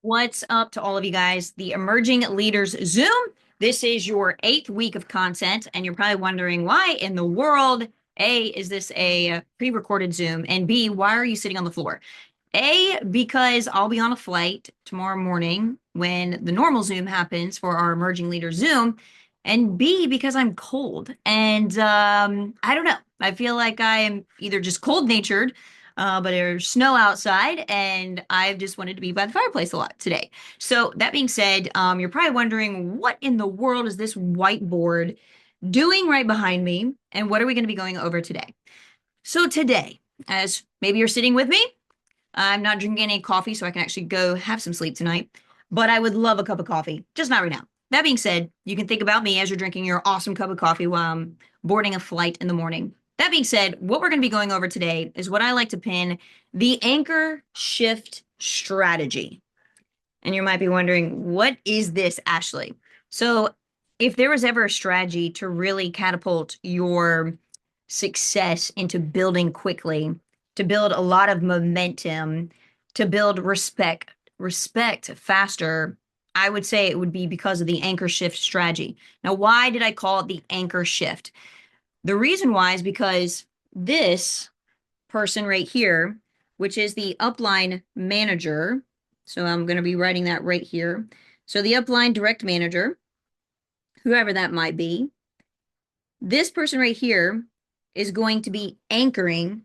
What's up to all of you guys? The Emerging Leaders Zoom. This is your 8th week of content, and you're probably wondering why in the world, A, is this a pre-recorded Zoom, and B, why are you sitting on the floor? A, because I'll be on a flight tomorrow morning when the normal Zoom happens for our Emerging Leaders Zoom, and B, because I'm cold. And I don't know. I feel like I am either just cold-natured but there's snow outside, and I've just wanted to be by the fireplace a lot today. So that being said, you're probably wondering what in the world is this whiteboard doing right behind me, and what are we going to be going over today? So today, as maybe you're sitting with me, I'm not drinking any coffee, so I can actually go have some sleep tonight, but I would love a cup of coffee, just not right now. That being said, you can think about me as you're drinking your awesome cup of coffee while I'm boarding a flight in the morning. That being said, what we're going to be going over today is what I like to pin the anchor shift strategy. And you might be wondering, what is this, Ashley? So, if there was ever a strategy to really catapult your success into building quickly, to build a lot of momentum, to build respect faster, I would say it would be because of the anchor shift strategy. Now, why did I call it the anchor shift? The reason why is because this person right here, which is the upline manager, so I'm going to be writing that right here. So the upline direct manager, whoever that might be, this person right here is going to be anchoring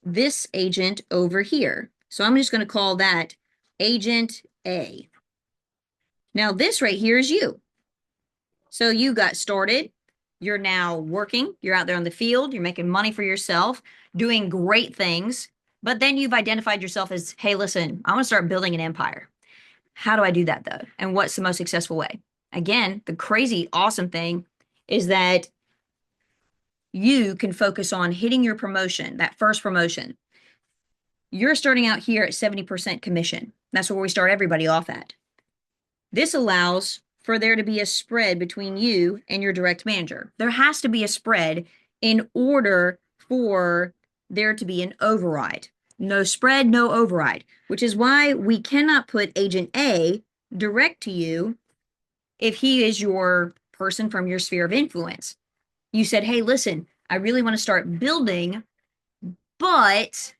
this agent over here. So I'm just going to call that Agent A. Now this right here is you. So you got started. You're now working. You're out there on the field. You're making money for yourself, doing great things. But then you've identified yourself as, hey, listen, I want to start building an empire. How do I do that though? And what's the most successful way? Again, the crazy awesome thing is that you can focus on hitting your promotion, that first promotion. You're starting out here at 70% commission. That's where we start everybody off at. This allows for there to be a spread between you and your direct manager. There has to be a spread in order for there to be an override. No spread, no override, which is why we cannot put Agent A direct to you if he is your person from your sphere of influence. You said, hey, listen, I really want to start building, but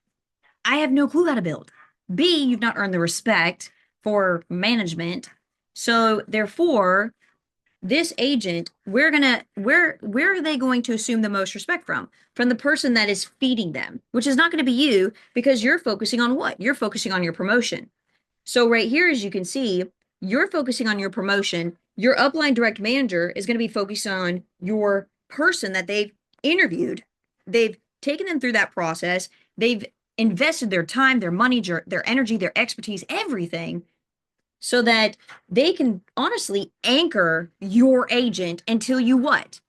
I have no clue how to build. B, you've not earned the respect for management. So therefore, this agent, where are they going to assume the most respect from? From the person that is feeding them, which is not going to be you, because you're focusing on what? You're focusing on your promotion. So right here, as you can see, you're focusing on your promotion. Your upline direct manager is going to be focused on your person that they've interviewed. They've taken them through that process. They've invested their time, their money, their energy, their expertise, everything, so that they can honestly anchor your agent until you what?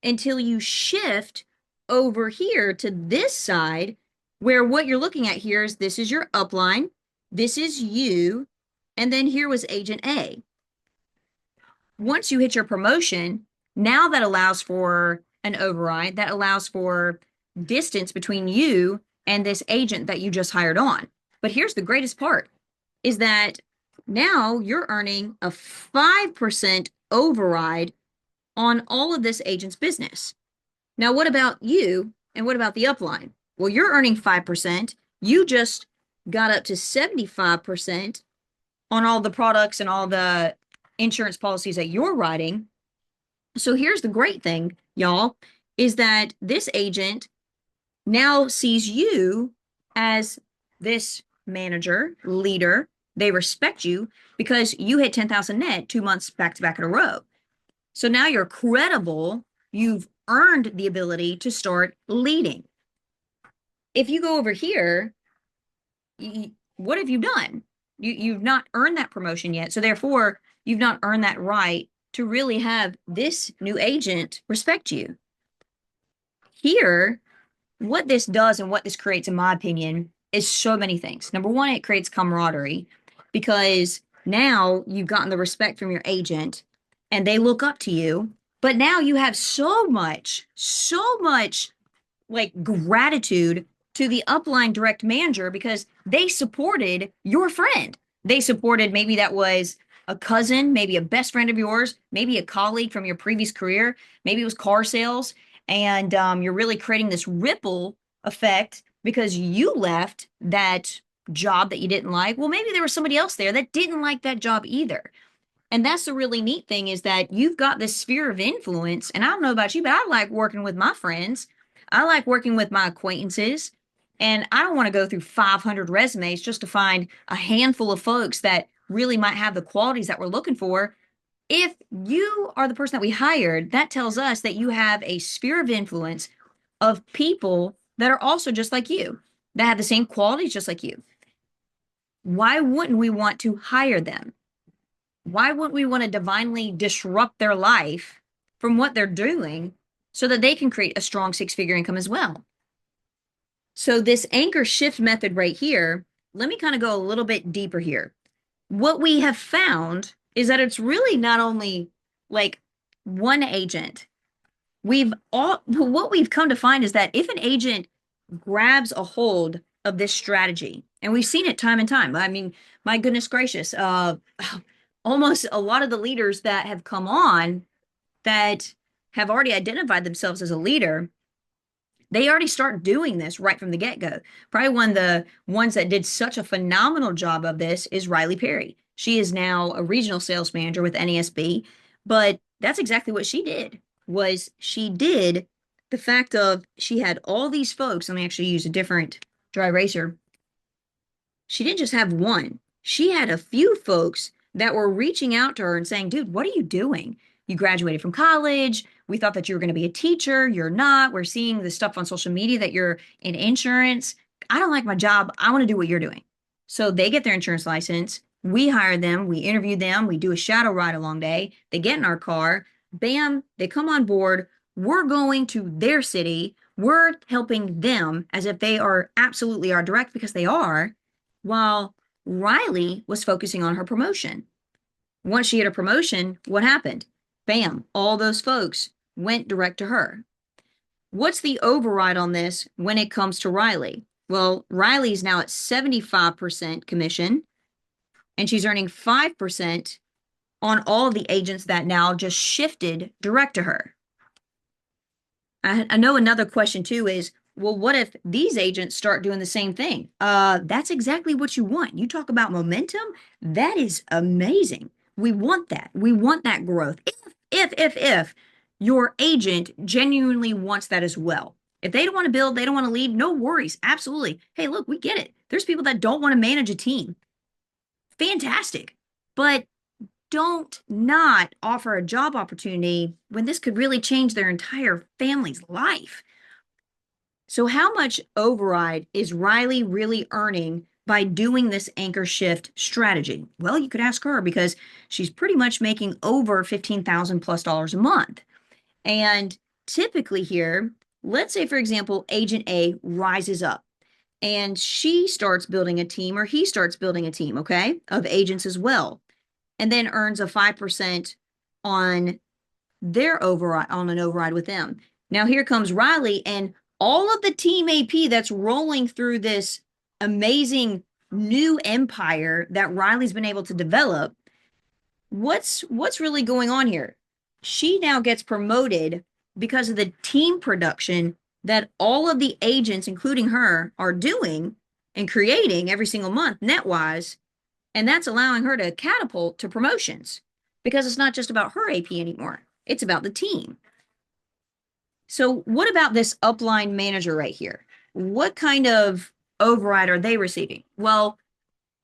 Until you shift over here to this side, where what you're looking at here is this is your upline, this is you, and then here was Agent A. Once you hit your promotion, now that allows for an override, that allows for distance between you and this agent that you just hired on. But here's the greatest part, is that now you're earning a 5% override on all of this agent's business. Now, what about you and what about the upline? Well, you're earning 5%. You just got up to 75% on all the products and all the insurance policies that you're writing. So here's the great thing, y'all, is that this agent now sees you as this manager, leader. They respect you because you hit 10,000 net 2 months back to back in a row. So now you're credible. You've earned the ability to start leading. If you go over here, what have you done? You've not earned that promotion yet. So therefore, you've not earned that right to really have this new agent respect you. Here, what this does and what this creates, in my opinion, is so many things. Number one, it creates camaraderie, because now you've gotten the respect from your agent and they look up to you. But now you have so much like gratitude to the upline direct manager because they supported your friend. They supported, maybe that was a cousin, maybe a best friend of yours, maybe a colleague from your previous career, maybe it was car sales, and you're really creating this ripple effect because you left that job that you didn't like. Well, maybe there was somebody else there that didn't like that job either. And that's the really neat thing is that you've got this sphere of influence. And I don't know about you, but I like working with my friends. I like working with my acquaintances. And I don't want to go through 500 resumes just to find a handful of folks that really might have the qualities that we're looking for. If you are the person that we hired, that tells us that you have a sphere of influence of people that are also just like you, that have the same qualities just like you. Why wouldn't we want to hire them? Why wouldn't we want to divinely disrupt their life from what they're doing so that they can create a strong six-figure income as well? So this anchor shift method right here, let me kind of go a little bit deeper here. What we have found is that it's really not only like one agent. What we've come to find is that if an agent grabs a hold of this strategy, and we've seen it time and time. I mean, my goodness gracious, almost a lot of the leaders that have come on that have already identified themselves as a leader, they already start doing this right from the get-go. Probably one of the ones that did such a phenomenal job of this is Riley Perry. She is now a regional sales manager with NASB, but that's exactly what she did. Was she did the fact of she had all these folks. Let me actually use a different dry eraser. She didn't just have one. She had a few folks that were reaching out to her and saying, dude, what are you doing? You graduated from college. We thought that you were going to be a teacher. You're not. We're seeing the stuff on social media that you're in insurance. I don't like my job. I want to do what you're doing. So they get their insurance license. We hire them. We interview them. We do a shadow ride along day. They get in our car. Bam, they come on board. We're going to their city. We're helping them as if they are absolutely our direct, because they are, while Riley was focusing on her promotion. Once she had a promotion, what happened? Bam, all those folks went direct to her. What's the override on this when it comes to Riley? Well, Riley's now at 75% commission, and she's earning 5% on all of the agents that now just shifted direct to her. I know another question too is, well, what if these agents start doing the same thing? That's exactly what you want. You talk about momentum. That is amazing. We want that. We want that growth. If your agent genuinely wants that as well. If they don't want to build, they don't want to lead, no worries. Absolutely. Hey, look, we get it. There's people that don't want to manage a team. Fantastic. But don't not offer a job opportunity when this could really change their entire family's life. So how much override is Riley really earning by doing this anchor shift strategy? Well, you could ask her, because she's pretty much making over $15,000 plus a month. And typically here, let's say, for example, agent A rises up and she starts building a team, or he starts building a team, okay, of agents as well, and then earns a 5% on their override, on an override with them. Now here comes Riley, and all of the team AP that's rolling through this amazing new empire that Riley's been able to develop. What's really going on here? She now gets promoted because of the team production that all of the agents, including her, are doing and creating every single month net-wise. And that's allowing her to catapult to promotions, because it's not just about her AP anymore. It's about the team. So what about this upline manager right here? What kind of override are they receiving? Well,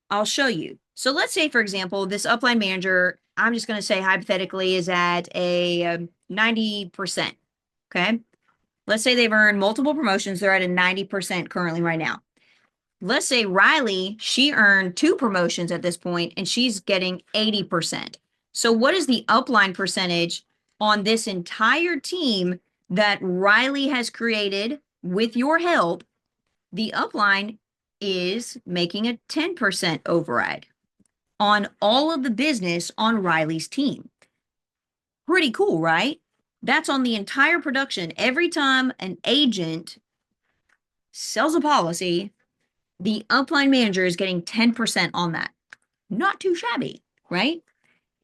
I'll show you. So let's say, for example, this upline manager, I'm just going to say hypothetically, is at a 90%. Okay. Let's say they've earned multiple promotions. They're at a 90% currently right now. Let's say Riley, she earned 2 promotions at this point, and she's getting 80%. So what is the upline percentage on this entire team that Riley has created with your help? The upline is making a 10% override on all of the business on Riley's team. Pretty cool, right? That's on the entire production. Every time an agent sells a policy, the upline manager is getting 10% on that. not too shabby, right?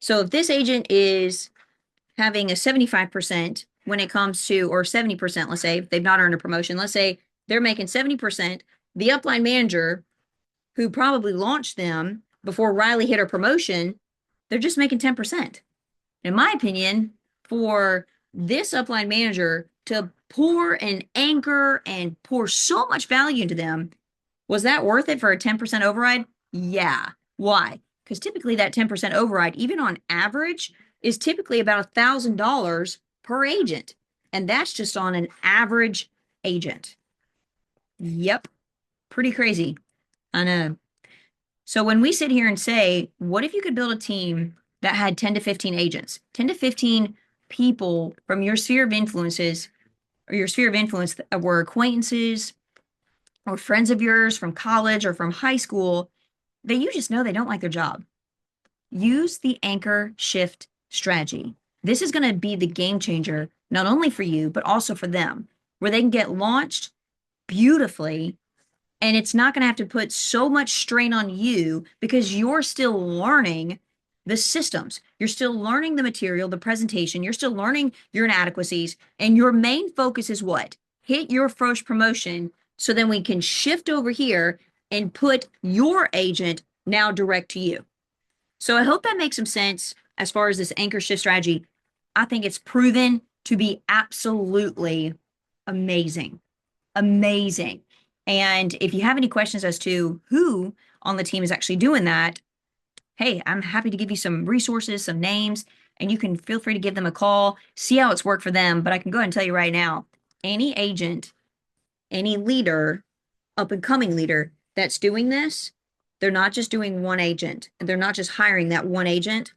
So if this agent is having a 75% when it comes to, or 70%, let's say, if they've not earned a promotion, let's say they're making 70%, the upline manager who probably launched them before Riley hit her promotion, they're just making 10%. In my opinion, for this upline manager to pour and anchor and pour so much value into them, was that worth it for a 10% override? Yeah. Why? Because typically that 10% override, even on average, is typically about $1,000 per agent. And that's just on an average agent. Yep. Pretty crazy. I know. So when we sit here and say, what if you could build a team that had 10 to 15 agents, 10 to 15 people from your sphere of influences or your sphere of influence that were acquaintances or friends of yours from college or from high school that you just know they don't like their job. Use the anchor shift strategy. This is going to be the game changer, not only for you, but also for them, where they can get launched beautifully. And it's not going to have to put so much strain on you because you're still learning the systems. You're still learning the material, the presentation. You're still learning your inadequacies. And your main focus is what? Hit your first promotion so then we can shift over here and put your agent now direct to you. So I hope that makes some sense as far as this anchor shift strategy. I think it's proven to be absolutely amazing. Amazing. And if you have any questions as to who on the team is actually doing that, hey, I'm happy to give you some resources, some names, and you can feel free to give them a call, see how it's worked for them. But I can go ahead and tell you right now, any agent, any leader, up and coming leader that's doing this, they're not just doing one agent. They're not just hiring that one agent.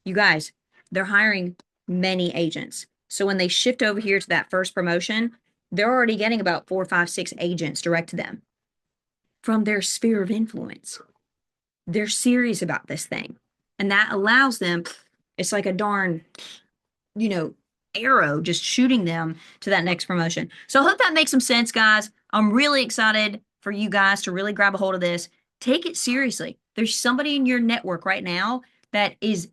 You guys, they're hiring many agents. So when they shift over here to that first promotion, they're already getting about 4, 5, 6 agents direct to them from their sphere of influence. They're serious about this thing. And that allows them, it's like a darn, arrow just shooting them to that next promotion. So I hope that makes some sense, guys. I'm really excited for you guys to really grab a hold of this. Take it seriously. There's somebody in your network right now that is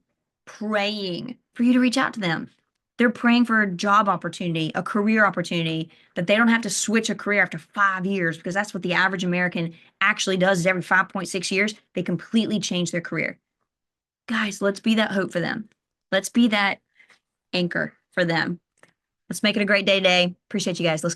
praying for you to reach out to them. They're praying for a job opportunity, a career opportunity, that they don't have to switch a career after 5 years, because that's what the average American actually does, is every 5.6 years, they completely change their career. Guys, let's be that hope for them. Let's be that anchor for them. Let's make it a great day today. Appreciate you guys. Let's go.